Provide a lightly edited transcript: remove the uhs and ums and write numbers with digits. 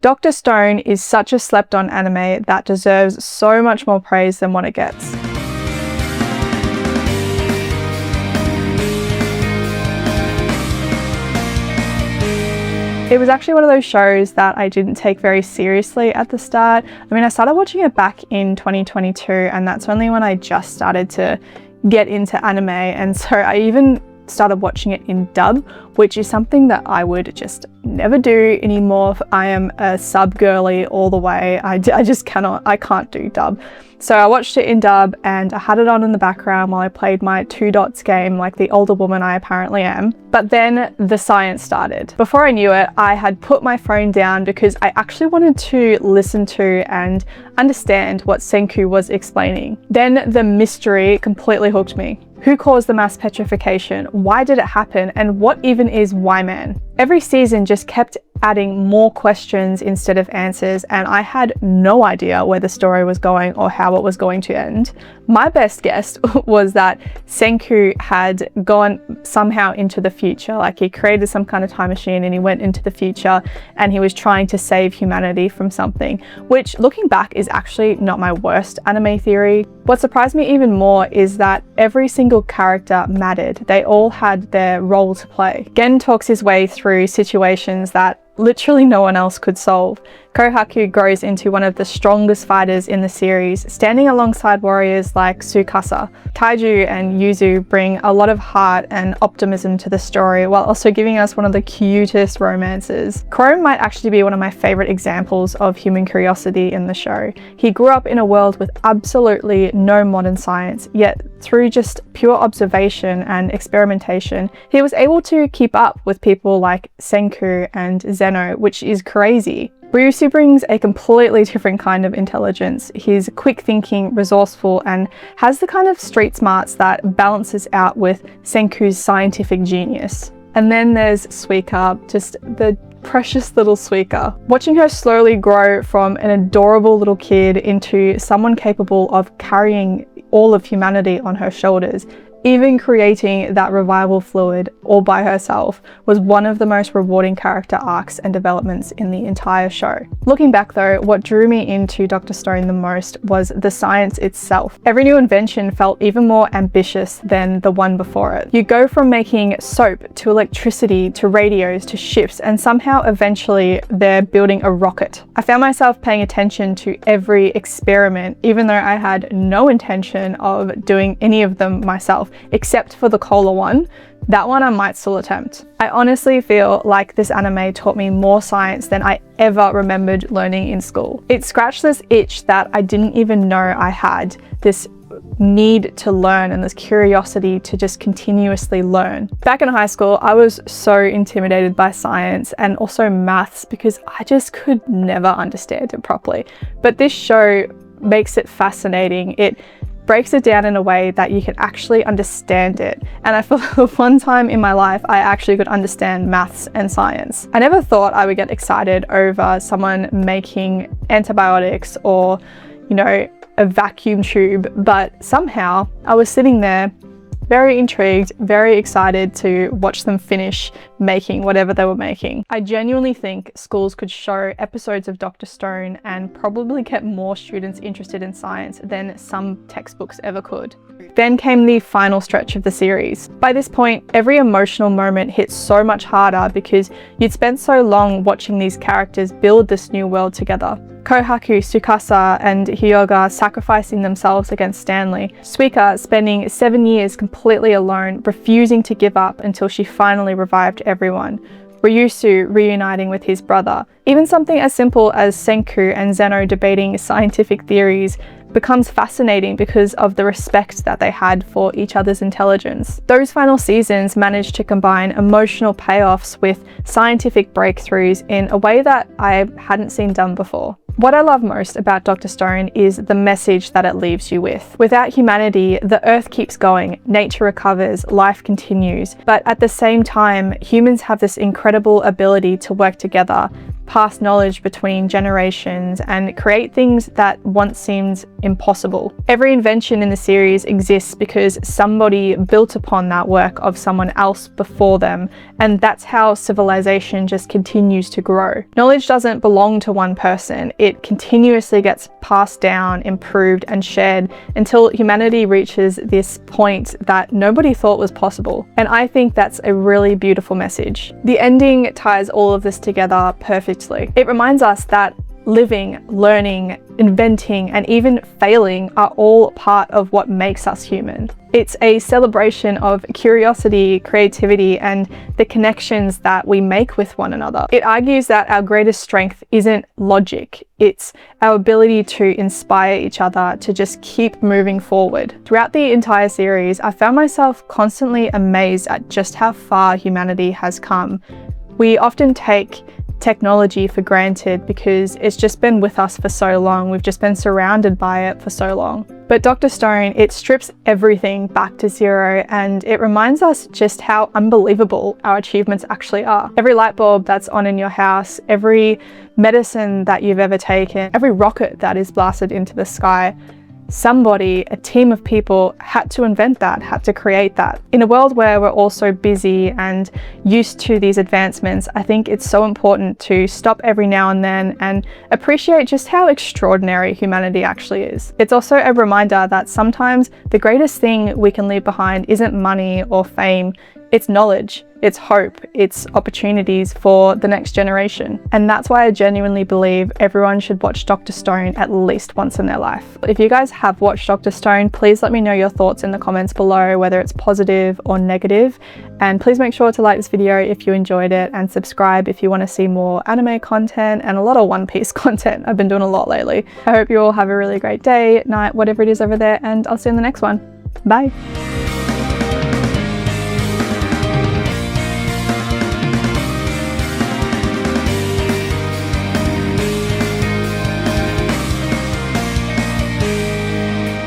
Dr. Stone is such a slept-on anime that deserves so much more praise than what it gets. It was actually one of those shows that I didn't take very seriously at the start. I mean, I started watching it back in 2022, and that's only when I just started to get into anime, and so I even started watching it in dub, which is something that I would just never do anymore. I am a sub girly all the way. I just can't do dub. So I watched it in dub, and I had it on in the background while I played my 2 dots game like the older woman I apparently am. But then the science started. Before I knew it, I had put my phone down because I actually wanted to listen to and understand what Senku was explaining. Then the mystery completely hooked me. Who caused the mass petrification? Why did it happen? And what even is Y-Man? Every season just kept adding more questions instead of answers, and I had no idea where the story was going or how it was going to end. My best guess was that Senku had gone somehow into the future, like he created some kind of time machine and he went into the future and he was trying to save humanity from something, which looking back is actually not my worst anime theory. What surprised me even more is that every single character mattered. They all had their role to play. Gen talks his way through situations that literally no one else could solve. Kohaku grows into one of the strongest fighters in the series, standing alongside warriors like Tsukasa. Kaiju and Yuzu bring a lot of heart and optimism to the story, while also giving us one of the cutest romances. Chrome might actually be one of my favorite examples of human curiosity in the show. He grew up in a world with absolutely no modern science, yet through just pure observation and experimentation, he was able to keep up with people like Senku and Zeno, which is crazy. Ryusu brings a completely different kind of intelligence. He's quick thinking, resourceful, and has the kind of street smarts that balances out with Senku's scientific genius. And then there's Suika, just the precious little Suika. Watching her slowly grow from an adorable little kid into someone capable of carrying all of humanity on her shoulders, even creating that revival fluid all by herself, was one of the most rewarding character arcs and developments in the entire show. Looking back though, what drew me into Dr. Stone the most was the science itself. Every new invention felt even more ambitious than the one before it. You go from making soap to electricity to radios to ships, and somehow eventually they're building a rocket. I found myself paying attention to every experiment, even though I had no intention of doing any of them myself, except for the cola one. That one I might still attempt. I honestly feel like this anime taught me more science than I ever remembered learning in school. It scratched this itch that I didn't even know I had, this need to learn and this curiosity to just continuously learn. Back in high school, I was so intimidated by science and also maths because I just could never understand it properly. But this show makes it fascinating. It breaks it down in a way that you can actually understand it. And I feel the one time in my life I actually could understand maths and science. I never thought I would get excited over someone making antibiotics or, you know, a vacuum tube, but somehow I was sitting there very intrigued, very excited to watch them finish making whatever they were making. I genuinely think schools could show episodes of Dr. Stone and probably get more students interested in science than some textbooks ever could. Then came the final stretch of the series. By this point, every emotional moment hit so much harder because you'd spent so long watching these characters build this new world together. Kohaku, Tsukasa, and Hyoga sacrificing themselves against Stanley. Suika spending 7 years completely alone, refusing to give up until she finally revived everyone. Ryusu reuniting with his brother. Even something as simple as Senku and Zeno debating scientific theories becomes fascinating because of the respect that they had for each other's intelligence. Those final seasons managed to combine emotional payoffs with scientific breakthroughs in a way that I hadn't seen done before. What I love most about Dr. Stone is the message that it leaves you with. Without humanity, the earth keeps going, nature recovers, life continues, but at the same time, humans have this incredible ability to work together, pass knowledge between generations and create things that once seemed impossible. Every invention in the series exists because somebody built upon that work of someone else before them, and that's how civilization just continues to grow. Knowledge doesn't belong to one person. It continuously gets passed down, improved, and shared until humanity reaches this point that nobody thought was possible. And I think that's a really beautiful message. The ending ties all of this together perfectly. It reminds us that living, learning, inventing, and even failing are all part of what makes us human. It's a celebration of curiosity, creativity, and the connections that we make with one another. It argues that our greatest strength isn't logic, it's our ability to inspire each other to just keep moving forward. Throughout the entire series, I found myself constantly amazed at just how far humanity has come. We often take technology for granted because it's just been with us for so long. We've just been surrounded by it for so long. But Dr. Stone, it strips everything back to zero, and it reminds us just how unbelievable our achievements actually are. Every light bulb that's on in your house, every medicine that you've ever taken, every rocket that is blasted into the sky, somebody, a team of people, had to invent that, had to create that. In a world where we're all so busy and used to these advancements, I think it's so important to stop every now and then and appreciate just how extraordinary humanity actually is. It's also a reminder that sometimes the greatest thing we can leave behind isn't money or fame, it's knowledge, it's hope, it's opportunities for the next generation. And that's why I genuinely believe everyone should watch Dr. Stone at least once in their life. If you guys have watched Dr. Stone, please let me know your thoughts in the comments below, whether it's positive or negative. And please make sure to like this video if you enjoyed it, and subscribe if you want to see more anime content and a lot of One Piece content. I've been doing a lot lately. I hope you all have a really great day, night, whatever it is over there, and I'll see you in the next one. Bye.